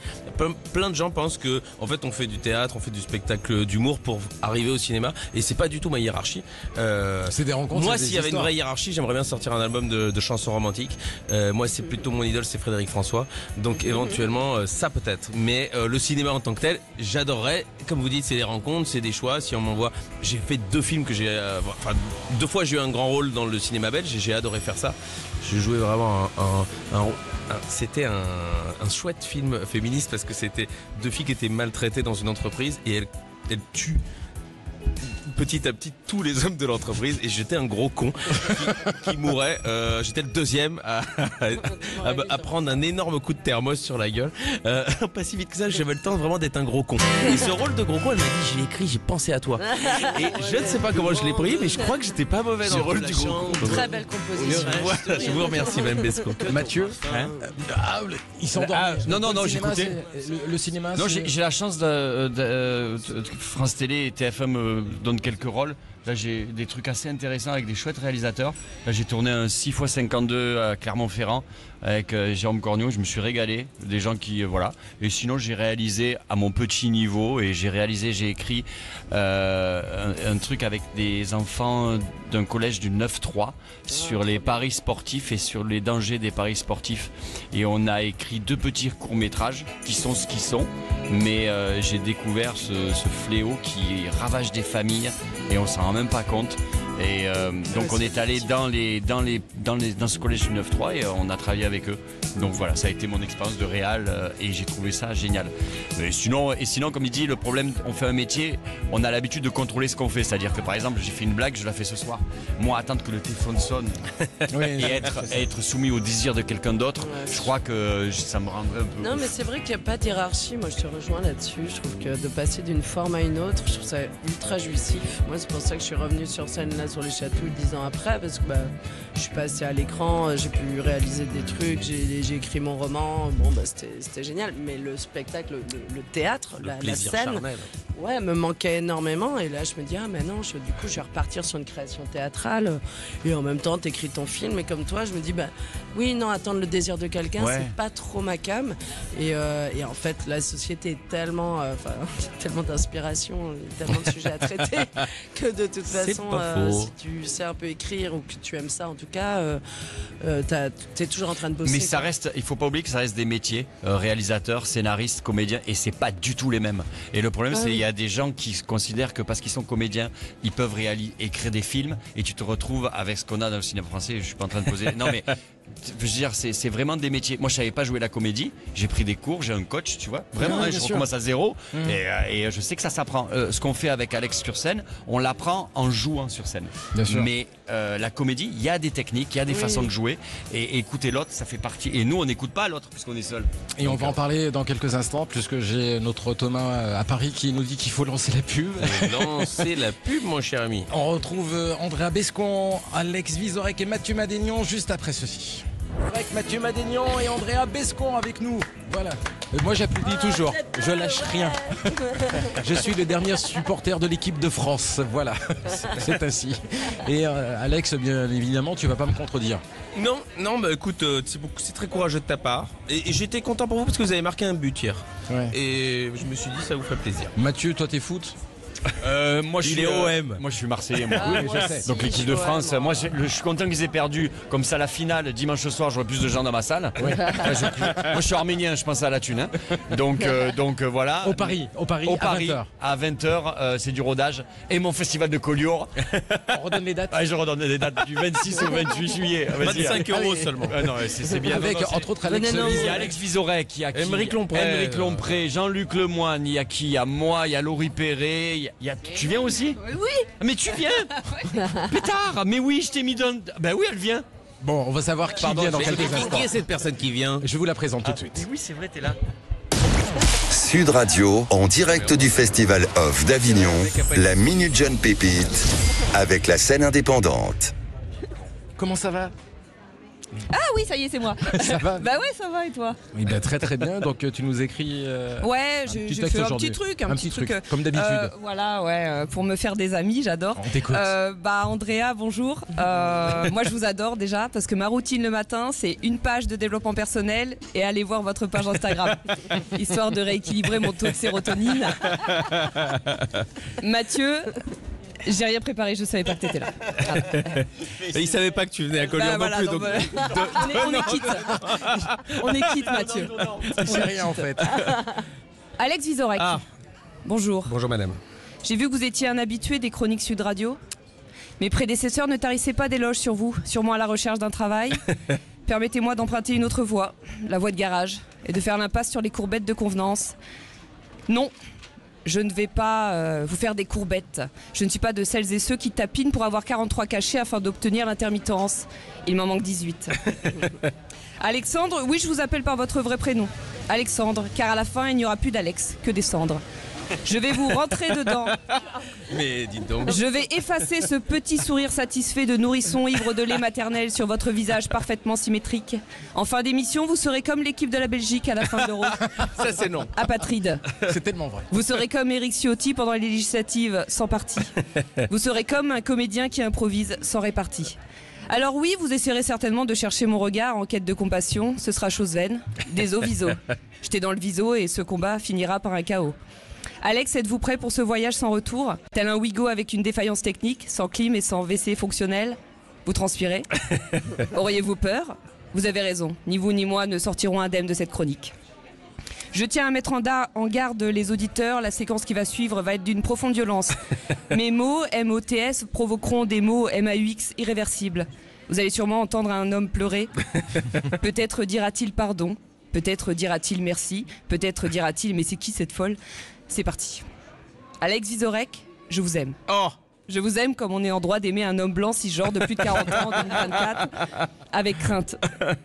Plein de gens pensent que en fait on fait du théâtre, on fait du spectacle d'humour pour arriver au cinéma, et c'est pas du tout ma hiérarchie. C'est des rencontres. Moi, c'est des s'il y avait une histoires. vraie hiérarchie, j'aimerais bien sortir un album de chansons romantiques. Moi, c'est plutôt mon idole, c'est Frédéric François. Donc éventuellement, ça peut-être. Mais le cinéma en tant que tel, j'adorerais. Comme vous dites, c'est des rencontres, c'est des choix. Si on m'envoie, j'ai fait 2 films que j'ai, 2 fois j'ai eu un grand rôle dans le cinéma belge et j'ai adoré faire ça. J'ai joué vraiment c'était un chouette film féministe parce que c'était 2 filles qui étaient maltraitées dans une entreprise et elles tuent petit à petit tous les hommes de l'entreprise, et j'étais un gros con qui mourait. J'étais le deuxième à prendre un énorme coup de thermos sur la gueule. Pas si vite que ça, j'avais le temps vraiment d'être un gros con. Et ce rôle de gros con, elle m'a dit je l'ai écrit, j'ai pensé à toi. Et je ne sais pas comment je l'ai pris, mais je crois que j'étais pas mauvais dans le rôle du gros con. Très belle composition. Je vous remercie, Mme Besco. Mathieu, il s'endort. Non, j'écoutais. Le cinéma. Non, j'ai la chance de France Télé et TF1 me donnent quelques rôles. Là, j'ai des trucs assez intéressants avec des chouettes réalisateurs. Là, j'ai tourné un 6x52 à Clermont-Ferrand avec Jérôme Cornio. Je me suis régalé. Des gens qui, voilà. Et sinon, j'ai réalisé à mon petit niveau et j'ai écrit un truc avec des enfants d'un collège du 9-3 sur les paris sportifs et sur les dangers des paris sportifs. Et on a écrit 2 petits courts-métrages qui sont ce qu'ils sont. Mais j'ai découvert ce fléau qui ravage des familles et on s'en rend même pas compte. Et donc on est allé dans ce collège du 9-3 et on a travaillé avec eux. Donc voilà, ça a été mon expérience de réal et j'ai trouvé ça génial. Mais sinon, comme il dit, le problème, on fait un métier, on a l'habitude de contrôler ce qu'on fait. C'est-à-dire que par exemple, j'ai fait une blague, je la fais ce soir. Moi, attendre que le téléphone sonne et être soumis au désir de quelqu'un d'autre, je crois que ça me rendrait un peu... Non, mais c'est vrai qu'il n'y a pas de hiérarchie. Moi, je te rejoins là-dessus. Je trouve que de passer d'une forme à une autre, je trouve ça ultra jouissif. Moi, c'est pour ça que je suis revenue sur scène là sur les Chatouilles 10 ans après, parce que je suis passée à l'écran, j'ai pu réaliser des trucs, j'ai écrit mon roman. Bon, c'était génial. Mais le spectacle, le théâtre, la scène, charnel. Ouais, me manquait énormément. Et là, je me dis, ah, mais non, du coup, je vais repartir sur une création théâtrale. Et en même temps, t'écris ton film. Et comme toi, je me dis, oui, non, attendre le désir de quelqu'un, c'est pas trop ma cam. Et en fait, la société est tellement, tellement d'inspiration, tellement de sujets à traiter que de toute façon, si tu sais un peu écrire ou que tu aimes ça, en tout cas, t'es toujours en train de bosser. Mais ça reste, il faut pas oublier que ça reste des métiers, réalisateurs, scénaristes, comédiens, et c'est pas du tout les mêmes. Et le problème, c'est qu'il y a des gens qui considèrent que parce qu'ils sont comédiens, ils peuvent écrire des films, et tu te retrouves avec ce qu'on a dans le cinéma français. Je suis pas en train de poser. Non mais. Je veux dire, c'est vraiment des métiers. Moi, je savais pas jouer la comédie. J'ai pris des cours, j'ai un coach, tu vois. Vraiment, je recommence à zéro. Et je sais que ça s'apprend. Ce qu'on fait avec Alex sur scène, on l'apprend en jouant sur scène. Bien sûr. Mais la comédie, il y a des techniques, il y a des façons de jouer. Et écouter l'autre, ça fait partie. Et nous, on n'écoute pas l'autre puisqu'on est seul. Et on va en parler dans quelques instants, puisque j'ai notre Thomas à Paris qui nous dit qu'il faut lancer la pub. Lancer la pub, mon cher ami. On retrouve Andrea Bescon, Alex Vizorek et Mathieu Madénian juste après ceci. Avec Mathieu Madénian et Andrea Bescon avec nous. Voilà. Moi j'applaudis toujours. Je lâche rien. Je suis le dernier supporter de l'équipe de France. Voilà. C'est ainsi. Et Alex, bien évidemment, tu vas pas me contredire. Non, écoute, c'est très courageux de ta part. Et j'étais content pour vous parce que vous avez marqué un but hier. Ouais. Et je me suis dit ça vous ferait plaisir. Mathieu, toi t'es foot ? Moi je suis OM. Moi je suis Marseillais. Moi. Oui, je sais. Donc l'équipe de France. Moi je suis content qu'ils aient perdu. Comme ça la finale dimanche soir, j'aurai plus de gens dans ma salle. Ouais. Moi je suis arménien, je pense à la thune. Hein. Donc voilà. Au Paris à 20h, c'est du rodage et mon festival de Collioure. On redonne les dates. Je redonne les dates du 26 au 28 juillet. 25 € seulement. Non, c'est bien. Avec entre autres Alex. Il y a Alex Vizorek, il y a qui, Émeric Lompré, Jean-Luc Lemoine, il y a qui, il y a moi, il y a Laurie Perret. Tu viens aussi ? Oui. Mais tu viens ? Pétard. Mais oui, je t'ai mis dans... Ben oui, elle vient. Bon, on va savoir qui vient dans quelques instants. Qui est cette personne qui vient ? Je vous la présente tout de suite. Mais oui, c'est vrai, t'es là. Sud Radio, en direct du Festival Off d'Avignon, la Minute Jeune Pépite, avec la scène indépendante. Comment ça va ? Ah oui, ça y est, c'est moi. Ça va ? Bah ouais, ça va, et toi ? Oui, bah très très bien. Donc tu nous écris. Ouais, j'ai fait un petit truc, comme d'habitude. Voilà, ouais, pour me faire des amis, j'adore. On t'écoute. Andrea, bonjour. Moi, je vous adore déjà parce que ma routine le matin, c'est une page de développement personnel et aller voir votre page Instagram, histoire de rééquilibrer mon taux de sérotonine. Mathieu. J'ai rien préparé, je savais pas que t'étais là. Il savait pas que tu venais à Collioure non plus. On est quitte. On est quitte, Mathieu. C'est rien en fait. Alex Vizorek. Bonjour. Bonjour madame. J'ai vu que vous étiez un habitué des chroniques Sud Radio. Mes prédécesseurs ne tarissaient pas d'éloges sur vous, sûrement à la recherche d'un travail. Permettez-moi d'emprunter une autre voie, la voie de garage, et de faire l'impasse sur les courbettes de convenance. Non. Je ne vais pas vous faire des courbettes. Je ne suis pas de celles et ceux qui tapinent pour avoir 43 cachets afin d'obtenir l'intermittence. Il m'en manque 18. Alexandre, oui, je vous appelle par votre vrai prénom. Alexandre, car à la fin, il n'y aura plus d'Alex, que des cendres. Je vais vous rentrer dedans. Mais dites donc. Je vais effacer ce petit sourire satisfait de nourrisson ivre de lait maternel sur votre visage parfaitement symétrique. En fin d'émission, vous serez comme l'équipe de la Belgique à la fin de l'Euro. Ça c'est non. Apatride. C'est tellement vrai. Vous serez comme Éric Ciotti pendant les législatives sans parti. Vous serez comme un comédien qui improvise sans répartie. Alors oui, vous essaierez certainement de chercher mon regard en quête de compassion. Ce sera chose vaine. Déso viso. J'étais dans le viso et ce combat finira par un chaos. Alex, êtes-vous prêt pour ce voyage sans retour ? Tel un Ouigo avec une défaillance technique, sans clim et sans WC fonctionnel ? Vous transpirez ? Auriez-vous peur ? Vous avez raison, ni vous ni moi ne sortirons indemnes de cette chronique. Je tiens à mettre en garde les auditeurs, la séquence qui va suivre va être d'une profonde violence. Mes mots, MOTS, provoqueront des mots MAUX irréversibles. Vous allez sûrement entendre un homme pleurer. Peut-être dira-t-il pardon, peut-être dira-t-il merci, peut-être dira-t-il mais c'est qui cette folle? C'est parti. Alex Vizorek, je vous aime. Oh! Je vous aime comme on est en droit d'aimer un homme blanc cisgenre de plus de 40 ans en 2024, avec crainte.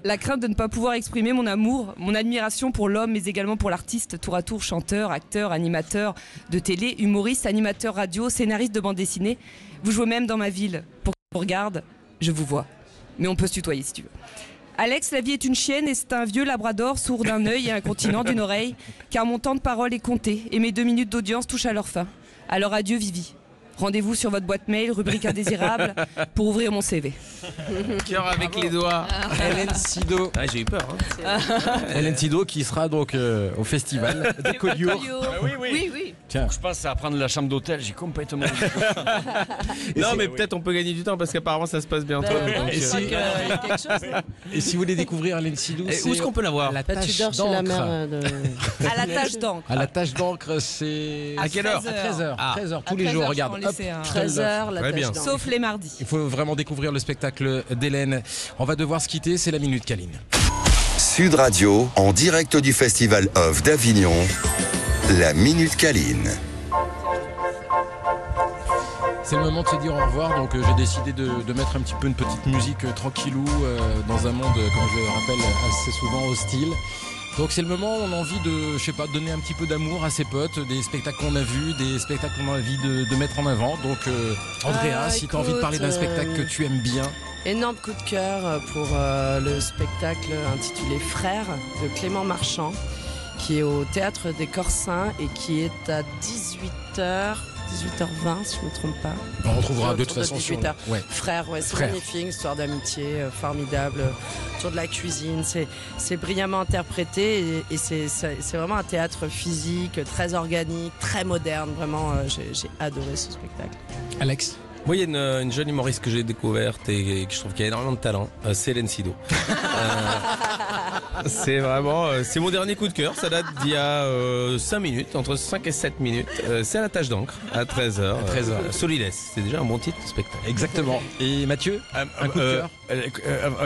La crainte de ne pas pouvoir exprimer mon amour, mon admiration pour l'homme, mais également pour l'artiste, tour à tour chanteur, acteur, animateur de télé, humoriste, animateur radio, scénariste de bande dessinée. Vous jouez même dans ma ville. Pour qu'on vous regarde, je vous vois. Mais on peut se tutoyer si tu veux. Alex, la vie est une chienne et c'est un vieux labrador sourd d'un œil et incontinent d'une oreille, car mon temps de parole est compté et mes 2 minutes d'audience touchent à leur fin. Alors adieu Vivi. Rendez-vous sur votre boîte mail, rubrique indésirable, pour ouvrir mon CV. Cœur avec les doigts. Hélène Sido. Ah, j'ai eu peur. Hein. Hélène Sido qui sera donc au festival de Collioure. Oui. Tiens. Je pense à prendre la chambre d'hôtel, j'ai complètement... Non, mais peut-être on peut gagner du temps parce qu'apparemment ça se passe bientôt. Et si vous voulez découvrir Hélène Sido, où est-ce qu'on peut la voir? La Bah, tu tâche dors chez la d'encre. mère de... À la tâche d'encre. À la tâche d'encre, c'est À quelle heure? 13h. Ah. 13h tous À les 13h, jours, je regarde. prends laisser un- 13h, la Très tâche bien. d'encre. Sauf les mardis. Il faut vraiment découvrir le spectacle d'Hélène. On va devoir se quitter, c'est la Minute Câline. Sud Radio, en direct du Festival of d'Avignon, la Minute Câline. C'est le moment de se dire au revoir, donc j'ai décidé de mettre un petit peu une petite musique tranquillou dans un monde, comme je le rappelle, assez souvent hostile. Donc c'est le moment où on a envie de, je sais pas, de donner un petit peu d'amour à ses potes, des spectacles qu'on a vus, des spectacles qu'on a envie de mettre en avant. Donc Andrea, si tu as envie de parler d'un spectacle que tu aimes bien. Énorme coup de cœur pour le spectacle intitulé Frères de Clément Marchand, qui est au Théâtre des Corsins et qui est à 18h20 si je ne me trompe pas. On retrouvera de Autour toute façon sur... 18h. Ouais. Frères, ouais, c'est Frères. magnifique, histoire d'amitié, formidable, autour de la cuisine, c'est brillamment interprété et c'est vraiment un théâtre physique, très organique, très moderne, vraiment, j'ai adoré ce spectacle. Alex? Moi, il y a une jeune humoriste que j'ai découverte et que je trouve qu'il y a énormément de talent. C'est Hélène Sido. C'est vraiment, c'est mon dernier coup de cœur. Ça date d'il y a 5 minutes, entre 5 et 7 minutes. C'est à la tâche d'encre, à 13h. À 13h. Solides, c'est déjà un bon titre de spectacle. Exactement. Et Mathieu, un coup de cœur?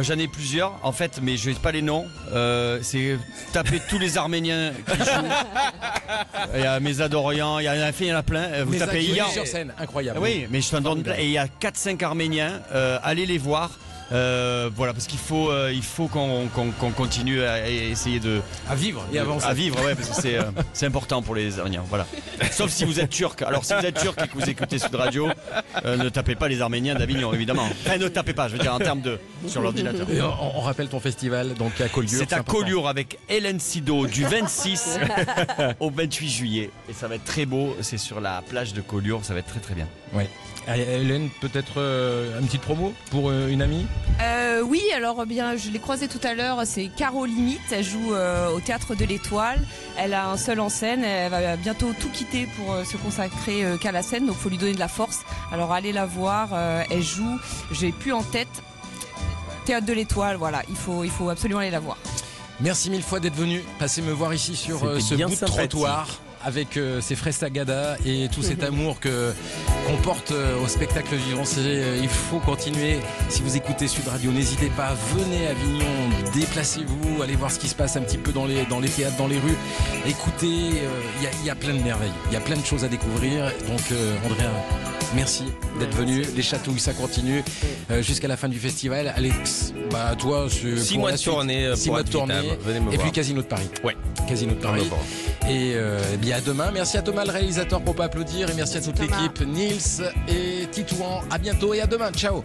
J'en ai plusieurs, en fait, mais je ne sais pas les noms. C'est taper tous les Arméniens qui jouent. Il y a Mesa d'Orient, il y en a plein. Vous Les tapez accueils hier. sur scène, incroyable. Oui, mais je t'en donne plein. Et il y a 4-5 Arméniens. Allez les voir. Voilà, parce qu'il faut qu'on continue à essayer de À vivre et avancer. à vivre, ouais, parce que c'est important pour les Arméniens, voilà. Sauf si vous êtes turc. Alors si vous êtes turc et que vous écoutez Sud Radio, ne tapez pas les Arméniens d'Avignon, évidemment. Enfin, ne tapez pas, je veux dire en termes de sur l'ordinateur. Et on rappelle ton festival, donc à Collioure. C'est à important. Collioure avec Hélène Sido du 26 au 28 juillet. Et ça va être très beau, c'est sur la plage de Collioure, ça va être très très bien. Ouais. Allez, Hélène, peut-être une petite promo pour une amie? Oui, alors bien, je l'ai croisée tout à l'heure, c'est Caro Limite, elle joue au Théâtre de l'Étoile, elle a un seul en scène, elle va bientôt tout quitter pour se consacrer qu'à la scène, donc il faut lui donner de la force. Alors allez la voir, elle joue, j'ai plus en tête, Théâtre de l'Étoile, voilà, il faut absolument aller la voir. Merci mille fois d'être venu, passer me voir ici sur C'était ce bien bout de sympathique. trottoir avec ces fraises Sagada et tout cet amour qu'on porte au spectacle vivant. Il faut continuer. Si vous écoutez Sud Radio, n'hésitez pas, venez à Avignon, déplacez-vous, allez voir ce qui se passe un petit peu dans les théâtres, dans les rues. Écoutez, il y a plein de merveilles, il y a plein de choses à découvrir. Donc Andrea, merci d'être venu. Les chatouilles, ça continue jusqu'à la fin du festival. Alex, bah toi, 6 mois de tournée. 6 mois de tournée. Venez me Et voir. puis Casino de Paris. Ouais. Casino de Paris. Bon. Et bien à demain. Merci à Thomas le réalisateur pour pas applaudir et merci à toute Thomas. l'équipe, Nils et Titouan. À bientôt et à demain. Ciao.